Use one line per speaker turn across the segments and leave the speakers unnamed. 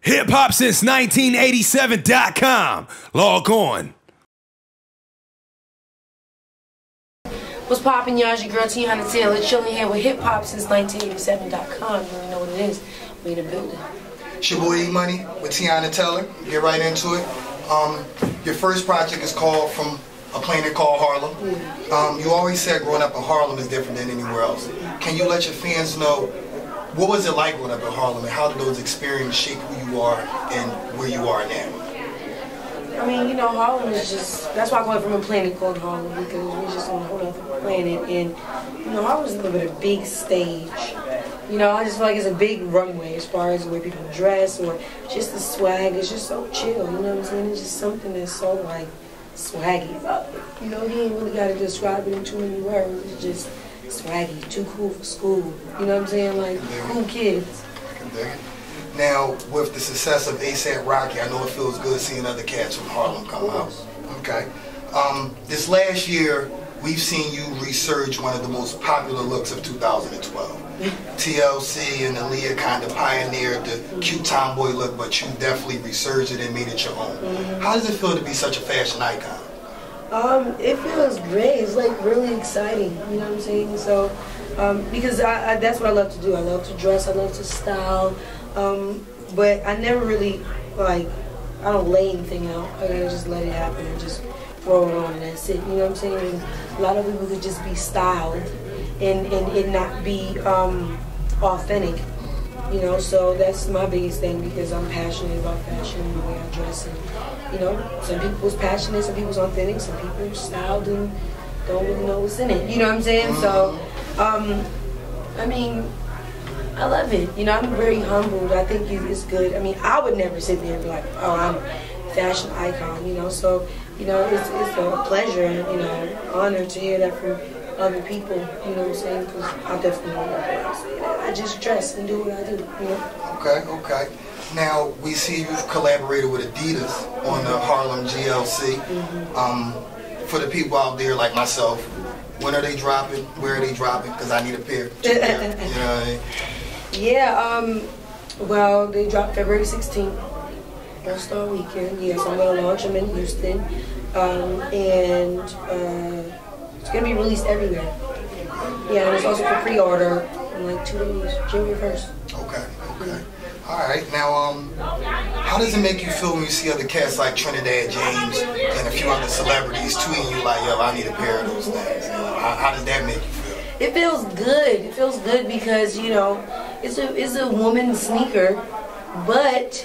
Hip-hop since 1987.com. Log on.
What's poppin', y'all? It's your girl Teyana Taylor, chilling here with hip-hop since 1987.com. You already know what it is. We in the building.
It's your boy E-Money with Teyana Taylor. Get right into it. Your first project is called From a Planet Called Harlem. You always said growing up in Harlem is different than anywhere else. Can you let your fans know what was it like growing up in Harlem and how did those experiences shape who you are and where you are now?
I mean, you know, Harlem is just, that's why I call it From a Planet Called Harlem, because we're just on a whole other planet. And, you know, Harlem's a little bit of a big stage. You know, I just feel like it's a big runway as far as the way people dress or just the swag. It's just so chill, you know what I'm saying? It's just something that's so, like, swaggy about it. You know, you ain't really got to describe it in too many words. It's just swaggy, too cool for school. You know what I'm saying? Like, cool kids.
I can dig it. Now, with the success of A$AP Rocky, I know it feels good seeing other cats from Harlem come out. Okay. This last year, we've seen you resurge one of the most popular looks of 2012. TLC and Aaliyah kind of pioneered the cute tomboy look, but you definitely resurged it and made it your own. How does it feel to be such a fashion icon?
It feels great. It's like really exciting. You know what I'm saying? So, because that's what I love to do. I love to dress. I love to style. But I never really, like, I don't lay anything out. I gotta just let it happen and just throw it on and that's it. You know what I'm saying? And a lot of people could just be styled and it not be authentic. You know, so that's my biggest thing because I'm passionate about fashion and the way I dress. And, you know, some people's passionate, some people's authentic, some people styled and don't really know what's in it. You know what I'm saying? So, I mean, I love it. You know, I'm very humbled. I think it's good. I mean, I would never sit there and be like, oh, I'm a fashion icon, you know. So, you know, it's a pleasure and, you know, honor to hear that from other people, you know what I'm saying? Because I definitely don't know what I'm saying. I just dress and do what I do, you know.
Okay. Now, we see you've collaborated with Adidas on the Harlem GLC. For the people out there like myself, when are they dropping? Where are they dropping? Because I need a pair. You know what I mean?
Yeah, well, they dropped February 16th, All-Star Weekend. Yeah, so I'm going to launch them in Houston. And it's going to be released everywhere. Yeah, and it's also for pre-order in like 2 days, January 1st.
Okay. All right. Now, how does it make you feel when you see other cats like Trinidad James and a few other celebrities tweeting you like, yo, I need a pair of those things? You know, how does that make you feel?
It feels good. It feels good because, you know, it's a woman's sneaker, but,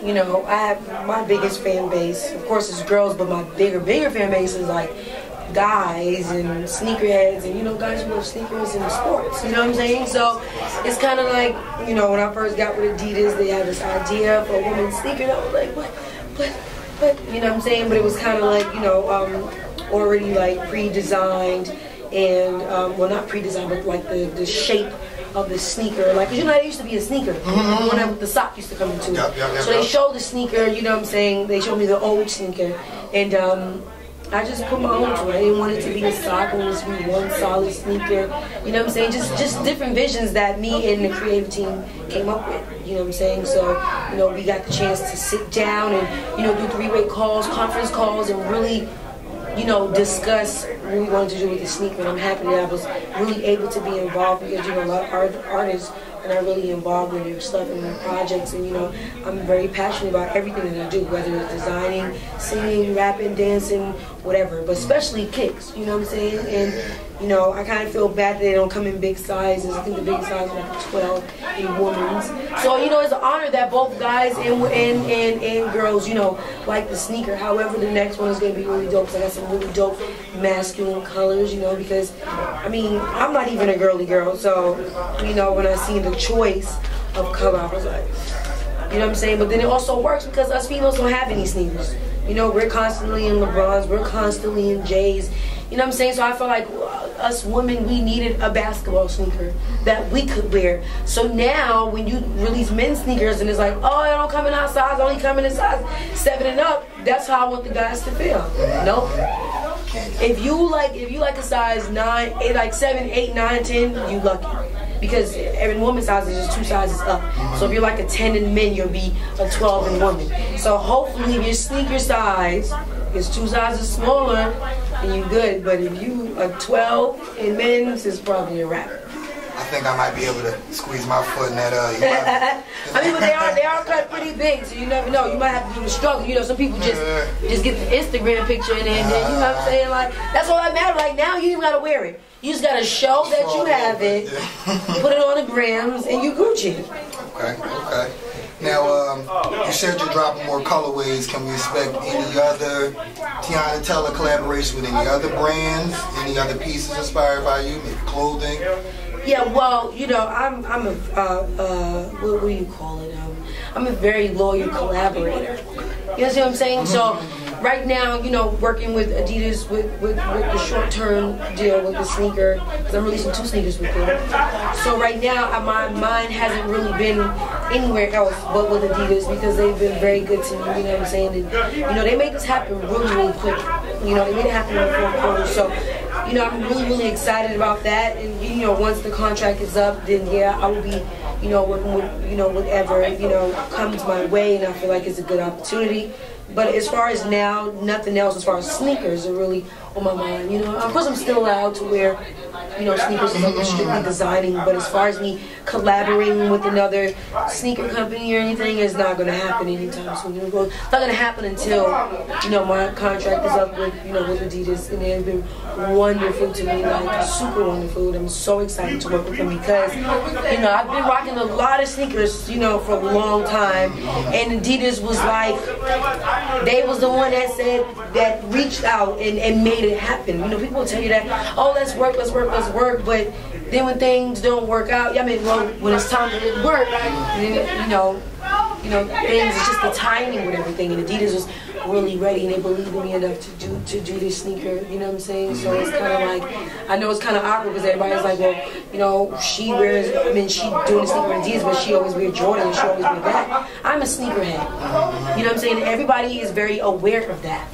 you know, I have my biggest fan base. Of course, it's girls, but my bigger fan base is like guys and sneakerheads and, you know, guys who love sneakers and sports. You know what I'm saying? So it's kind of like, you know, when I first got with Adidas, they had this idea for a woman's sneaker, and I was like, what, you know what I'm saying? But it was kind of like, you know, already like pre-designed. And, well, not pre-designed, but like the shape of the sneaker. Like, you know, it used to be a sneaker. When the sock used to come into it. So they showed the sneaker, you know what I'm saying? They showed me the old sneaker. And I just put my own to it. I didn't want it to be a sock. I wanted it to be one solid sneaker. You know what I'm saying? Just different visions that me and the creative team came up with. You know what I'm saying? So, you know, we got the chance to sit down and, you know, do three-way calls, conference calls, and really, you know, discuss what we wanted to do with the sneaker. And I'm happy that I was really able to be involved because, you know, a lot of artists are not really involved in their stuff and their projects. And, you know, I'm very passionate about everything that I do, whether it's designing, singing, rapping, dancing, whatever, but especially kicks, you know what I'm saying? And, you know, I kind of feel bad that they don't come in big sizes. I think the biggest size is like 12 in women's. So, you know, it's an honor that both guys and girls, you know, like the sneaker. However, the next one is going to be really dope because I got some really dope masculine colors, you know, because, I mean, I'm not even a girly girl. So, you know, when I seen the choice of color, I was like, you know what I'm saying? But then it also works because us females don't have any sneakers. You know, we're constantly in LeBrons, we're constantly in J's. You know what I'm saying? So I feel like us women, we needed a basketball sneaker that we could wear. So now when you release men's sneakers and it's like, oh, I don't come in our size, I only come in a size 7 and up, that's how I want the guys to feel. Nope. If you like a size 9, like 7, 8, 9, 10, you lucky. because every woman's size is just 2 sizes up. So if you're like a 10 in men, you'll be a 12 in women. So hopefully if your sneaker size is 2 sizes smaller, then you're good. But if you are 12 in men's, it's probably a wrap.
I think I might be able to squeeze my foot in that.
I mean, but they are cut pretty big, so you never know. You might have to do the struggle. You know, some people just get the Instagram picture and then you know what I'm saying? Like, that's all that matters. Like, now you don't gotta wear it. You just gotta show that you have it, put it on the grams, and you Gucci.
Okay. Now, you said you're dropping more colorways. Can we expect any other Teyana Taylor collaboration with any other brands? Any other pieces inspired by you? Maybe clothing?
Yeah, well, you know, I'm a what do you call it? I'm a very loyal collaborator. You know what I'm saying? So right now, you know, working with Adidas with the short-term deal with the sneaker, because I'm releasing 2 sneakers with them. So right now, my mind hasn't really been anywhere else but with Adidas, because they've been very good to me. You know what I'm saying? And, you know, they make this happen really quick. You know, they made it happen in the 4th quarter. So, you know, I'm really excited about that. And, you know, once the contract is up, then yeah, I will be, you know, working with, you know, whatever, you know, comes my way, and I feel like it's a good opportunity. But as far as now, nothing else as far as sneakers are really on my mind. You know, of course I'm still allowed to wear, you know, sneakers as like strictly designing, but as far as me collaborating with another sneaker company or anything, it's not going to happen anytime soon. It's not going to happen until, you know, my contract is up with, you know, with Adidas, and they've been wonderful to me, like super wonderful. And I'm so excited to work with them because, you know, I've been rocking a lot of sneakers, you know, for a long time, and Adidas was like, they was the one that said, that reached out and made it happen. You know, people will tell you that, oh, let's work, but then when things don't work out, I mean, well, when it's time to work, you know, things, it's just the timing with everything, and Adidas was really ready, and they believed in me enough to do this sneaker, you know what I'm saying? So it's kind of like, I know it's kind of awkward because everybody's like, well, you know, she wears, I mean, she doing the sneaker in Adidas, but she always wears Jordan, and she always wears that. I'm a sneakerhead, you know what I'm saying? Everybody is very aware of that.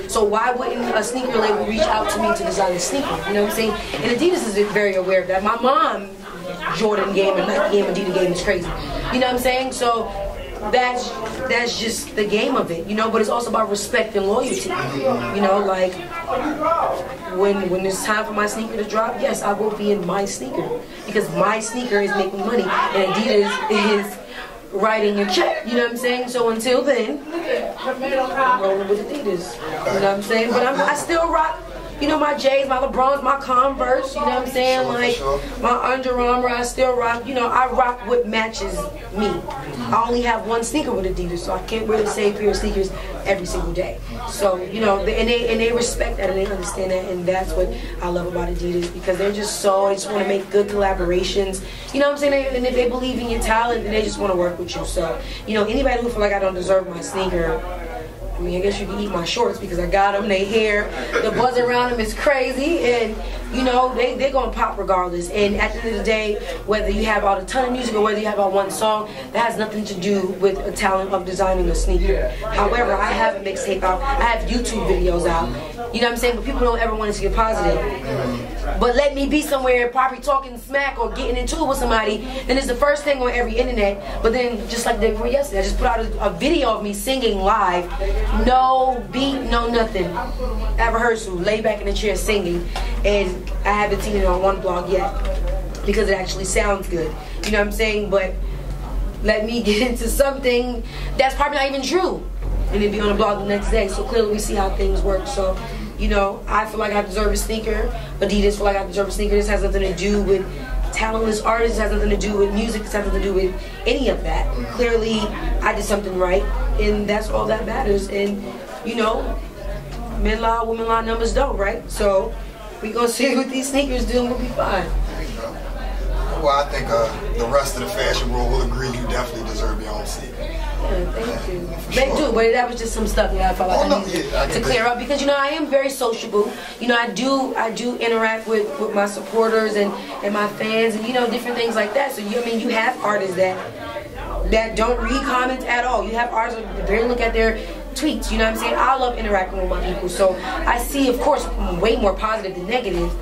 So why wouldn't a sneaker label reach out to me to design a sneaker? You know what I'm saying? And Adidas is very aware of that. My mom, Jordan game and Nike game, Adidas game is crazy. You know what I'm saying? So that's just the game of it, you know. But it's also about respect and loyalty. You know, like when it's time for my sneaker to drop, yes, I will be in my sneaker because my sneaker is making money and Adidas is writing a check, you know what I'm saying? So until then, I'm rolling with Adidas, you know what I'm saying? But I still rock, you know, my J's, my LeBrons, my Converse, you know what I'm saying? Like, my Under Armour, I still rock, you know, I rock what matches me. I only have one sneaker with Adidas, so I can't wear the same pair of sneakers every single day. So, you know, and they respect that and they understand that, and that's what I love about Adidas, because they're just so, they just want to make good collaborations, you know what I'm saying? And if they believe in your talent, then they just want to work with you. So, you know, anybody who feel like I don't deserve my sneaker, I mean, I guess you can eat my shorts because I got them, they hair, the buzz around them is crazy, and, you know, they're going to pop regardless. And at the end of the day, whether you have out a ton of music or whether you have out one song, that has nothing to do with a talent of designing a sneaker. However, I have a mixtape out, I have YouTube videos out, you know what I'm saying? But people don't ever want to see a positive. But let me be somewhere probably talking smack or getting into it with somebody, then it's the first thing on every internet. But then, just like the day before yesterday, I just put out a video of me singing live. No beat, no nothing. At rehearsal, lay back in the chair singing, and I haven't seen it on one blog yet because it actually sounds good. You know what I'm saying? But let me get into something that's probably not even true, and it'd be on the blog the next day. So clearly we see how things work. So, you know, I feel like I deserve a sneaker. Adidas feel like I deserve a sneaker. This has nothing to do with talentless artists, has nothing to do with music, it has nothing to do with any of that. Clearly, I did something right, and that's all that matters. And, you know, men lie, women lie, numbers don't, right? So, we gonna see what these sneakers do, and we'll be fine.
Well, I think the rest of the fashion world will agree you definitely deserve your own sneaker.
Yeah, thank you. They do, but that was just some stuff that I felt like I needed to clear up, because, you know, I am very sociable. You know, I do interact with my supporters and my fans, and, you know, different things like that. So I mean, you have artists that don't read comments at all. You have artists that barely look at their tweets. You know what I'm saying? I love interacting with my people, so I see, of course, way more positive than negative.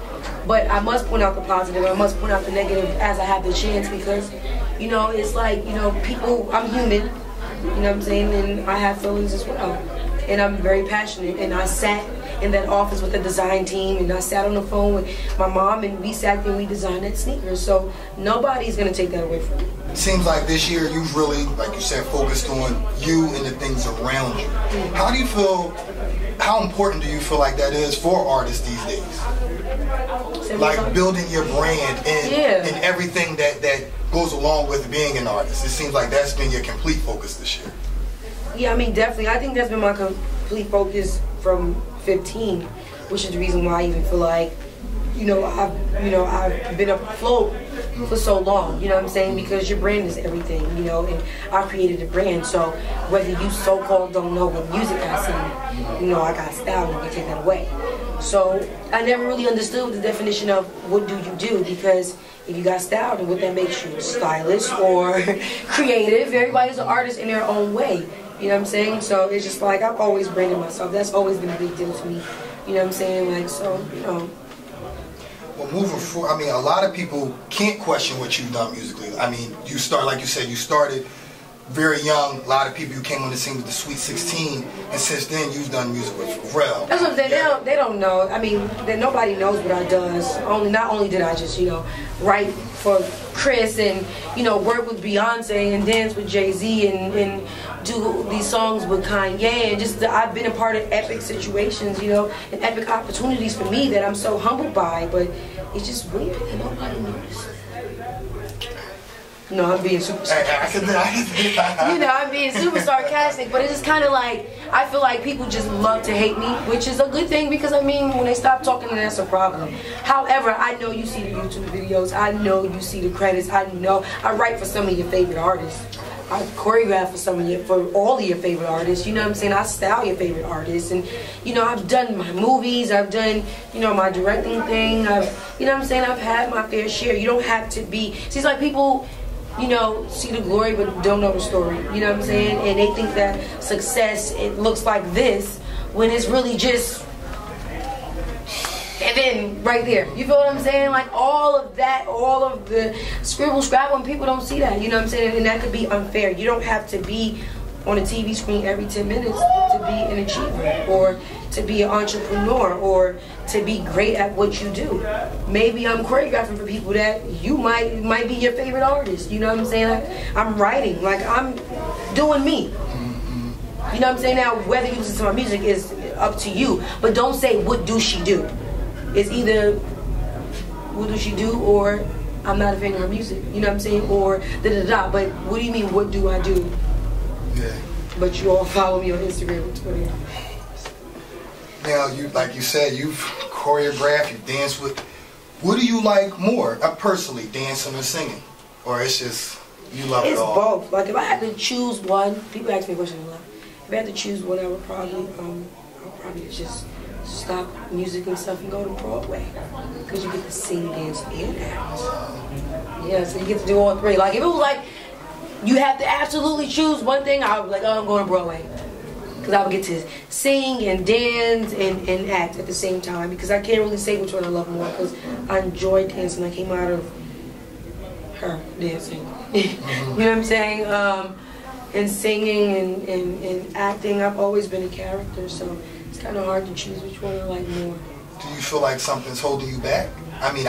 But I must point out the positive. I must point out the negative as I have the chance because, you know, it's like, you know, people, I'm human, you know what I'm saying, and I have feelings as well. And I'm very passionate, and I sat in that office with the design team, and I sat on the phone with my mom, and we sat there and we designed that sneaker. So nobody's gonna take that away from me.
It seems like this year you've really, like you said, focused on you and the things around you.
Mm-hmm.
How do you feel, how important do you feel like that is for artists these days? Like building your brand and everything that goes along with being an artist. It seems like that's been your complete focus this year.
Yeah, I mean, definitely. I think that's been my complete focus from 15, which is the reason why I even feel like, I've been afloat for so long, you know what I'm saying? Because your brand is everything, you know, and I created a brand, so whether you so-called don't know what music I sing, you know, I got style and you can take that away. So I never really understood the definition of what do you do, because if you got style, then what that makes you, stylish or creative. Everybody's an artist in their own way, you know what I'm saying? So it's just like, I've always branded myself. That's always been a big deal to me, you know what I'm saying? Like, so, you know.
Well, moving forward, I mean, a lot of people can't question what you've done musically. I mean, like you said, you started very young. A lot of people, you came on the scene with the Sweet 16, and since then you've done music with Pharrell.
That's what I'm saying. Yeah. They don't know. I mean, nobody knows what I does. Not only did I just, you know, write for Chris and, you know, work with Beyonce and dance with Jay-Z and do these songs with Kanye, and just I've been a part of epic situations, you know, and epic opportunities for me that I'm so humbled by, but it's just weird that nobody knows. No, I'm being super sarcastic. You know, I'm being super sarcastic, but it's just kind of like, I feel like people just love to hate me, which is a good thing, because I mean, when they stop talking, then that's a problem. However, I know you see the YouTube videos, I know you see the credits, I know I write for some of your favorite artists. I choreograph for all of your favorite artists, you know what I'm saying? I style your favorite artists, and you know, I've done my movies, I've done, you know, my directing thing, you know what I'm saying? I've had my fair share. You don't have to be, see, it's like people, you know, see the glory but don't know the story, you know what I'm saying? And they think that success, it looks like this, when it's really just, and then right there, you feel what I'm saying? Like all of that, all of the scribble scrabble, and people don't see that, you know what I'm saying? And that could be unfair. You don't have to be on a TV screen every 10 minutes to be an achiever, or to be an entrepreneur, or to be great at what you do. Maybe I'm choreographing for people that you might be your favorite artist, you know what I'm saying? Like, I'm writing, like I'm doing me. You know what I'm saying? Now, whether you listen to my music is up to you, but don't say, what do she do? It's either, what does she do, or I'm not a fan of her music, you know what I'm saying? Or da-da-da, but what do you mean, what do I do?
Yeah.
But you all follow me on Instagram and Twitter.
Now, like you said, you've choreographed, you dance with. What do you like more, personally, dancing or singing? Or it's just, you love it all?
It's both. Like, if I had to choose one, people ask me questions a lot. If I had to choose one, I would probably just stop music and stuff and go to Broadway, because you get to sing, dance, and act. Yeah, so you get to do all three. Like, if it was like you have to absolutely choose one thing, I would be like, oh, I'm going to Broadway, because I would get to sing and dance and act at the same time, because I can't really say which one I love more, because I enjoy dancing. I came out of her dancing. You know what I'm saying? And singing and acting, I've always been a character, so it's kind of hard to choose which one I like more.
Do you feel like something's holding you back? I mean,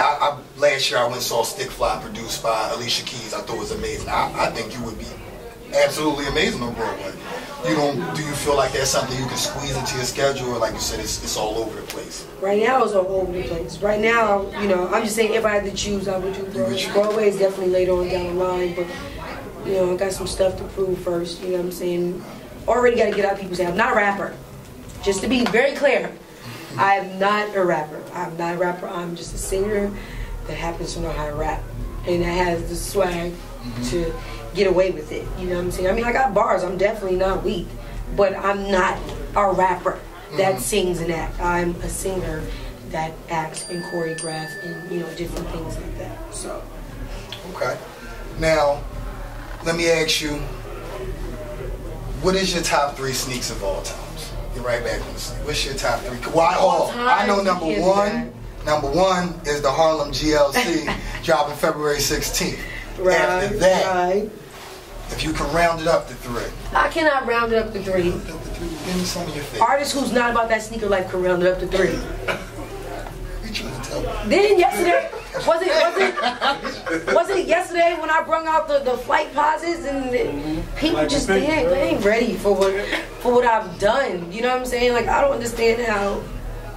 last year I went and saw Stick Fly produced by Alicia Keys. I thought it was amazing. I think you would be absolutely amazing on Broadway. Do you feel like that's something you can squeeze into your schedule, or like you said, it's all over the place? Right
now it's all over the place. Right now, you know, I'm just saying, if I had to choose, I would do Broadway. Broadway is definitely later on down the line, but you know, I got some stuff to prove first, you know what I'm saying? Already got to get out people's head. I'm not a rapper. Just to be very clear, I'm not a rapper. I'm not a rapper. I'm just a singer that happens to know how to rap, and that has the swag to get away with it. You know what I'm saying? I mean, I got bars. I'm definitely not weak, but I'm not a rapper that sings and acts. I'm a singer that acts and choreograph and, you know, different things like that. So.
Okay. Now, let me ask you, what is your top 3 sneaks of all times? Get right back on the sneak. What's your top 3? Why all? I know number 1. Number one is the Harlem GLC, dropping February 16th.
Right,
After that,
right.
if you can round it up to 3.
I cannot round it up to 3.
Give me some of your favorites.
Artist who's not about that sneaker life can round it up to 3.
You trying to tell me?
Then yesterday, was it yesterday when I brung out the flight pauses and people just they ain't ready for what I've done. You know what I'm saying? Like, I don't understand how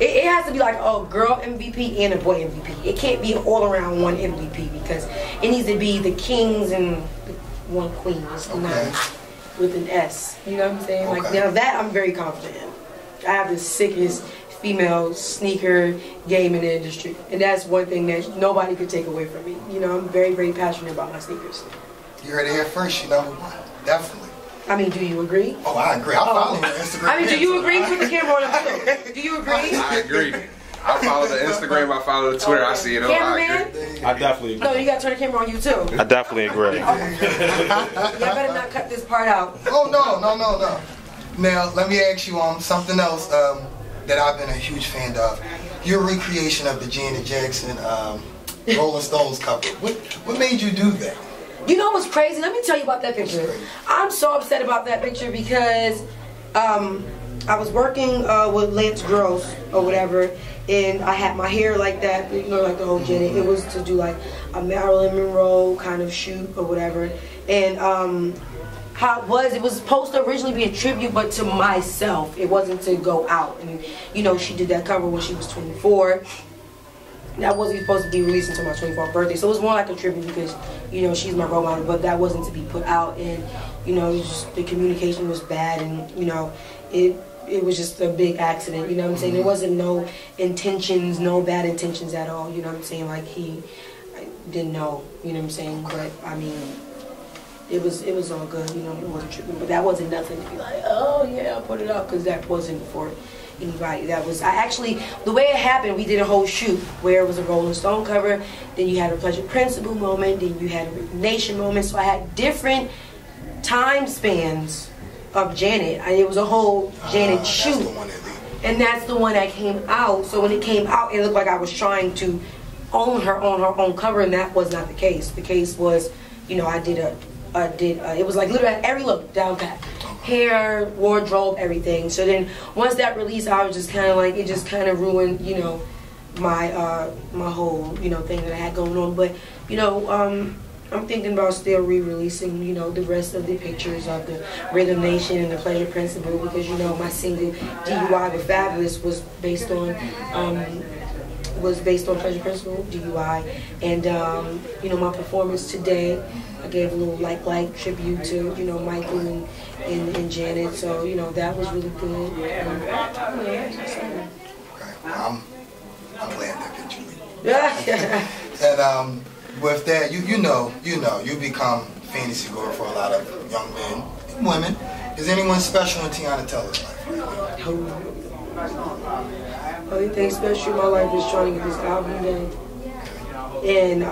it has to be like a girl MVP and a boy MVP. It can't be all around one MVP because it needs to be the kings and the one queen.
Okay.
With an S. You know what I'm saying?
Okay.
Like, now that I'm very confident in. I have the sickest female sneaker game in the industry, and that's one thing that nobody could take away from me. You know, I'm very, very passionate about my sneakers.
You heard it here first. You number one, definitely.
I mean, do you agree?
Oh, I agree. I follow you on Instagram.
I mean, do you agree? Put the camera on him. Do you agree?
I agree. I follow the Instagram, I follow the Twitter, I see it all.
Cameraman?
I definitely agree.
No, you gotta turn the camera on you too.
I definitely agree.
Y'all better not cut this part out.
Oh, no. Now, let me ask you something else that I've been a huge fan of. Your recreation of the Janet Jackson Rolling Stones cover. What made you do that?
You know what's crazy? Let me tell you about that picture. I'm so upset about that picture because I was working with Lance Gross or whatever, and I had my hair like that, you know, like the whole Janet. It was to do like a Marilyn Monroe kind of shoot or whatever. And how it was supposed to originally be a tribute, but to myself. It wasn't to go out. And, you know, she did that cover when she was 24. That wasn't supposed to be released until my 24th birthday. So it was more like a tribute because, you know, she's my role model, but that wasn't to be put out. And, you know, it was just, the communication was bad, and, you know, it was just a big accident, you know what I'm saying? There wasn't no intentions, no bad intentions at all, you know what I'm saying? Like, I didn't know, you know what I'm saying? But, I mean, it was all good, you know, it wasn't tripping. But that wasn't nothing to be like, oh, yeah, I'll put it up, because that wasn't for anybody. That was, the way it happened, we did a whole shoot where it was a Rolling Stone cover, then you had a Pleasure Principle moment, then you had a Nation moment, so I had different time spans of Janet. It was a whole Janet shoot, and that's the one that came out. So when it came out, it looked like I was trying to own her on her own cover, and that was not the case. The case was, you know, I did it was like literally every look down pat, hair, wardrobe, everything. So then once that released, I was just kind of like, it just kind of ruined, you know, my my whole, you know, thing that I had going on. But, you know, I'm thinking about still re-releasing, you know, the rest of the pictures of the Rhythm Nation and the Pleasure Principle, because, you know, my single DUI with Fabulous was based on Pleasure Principle, DUI, and you know, my performance today, I gave a little like tribute to, you know, Michael and Janet, so, you know, that was really good.
Okay, well, I'm glad that picture. And with that, you become fantasy girl for a lot of young men and women. Is anyone special in Teyana Taylor's life right now?
Only thing special in my life is trying to get this album done. And,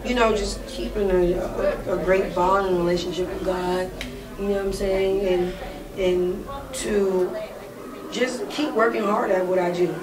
you know, just keeping a great bond and relationship with God, you know what I'm saying? And to just keep working hard at what I do.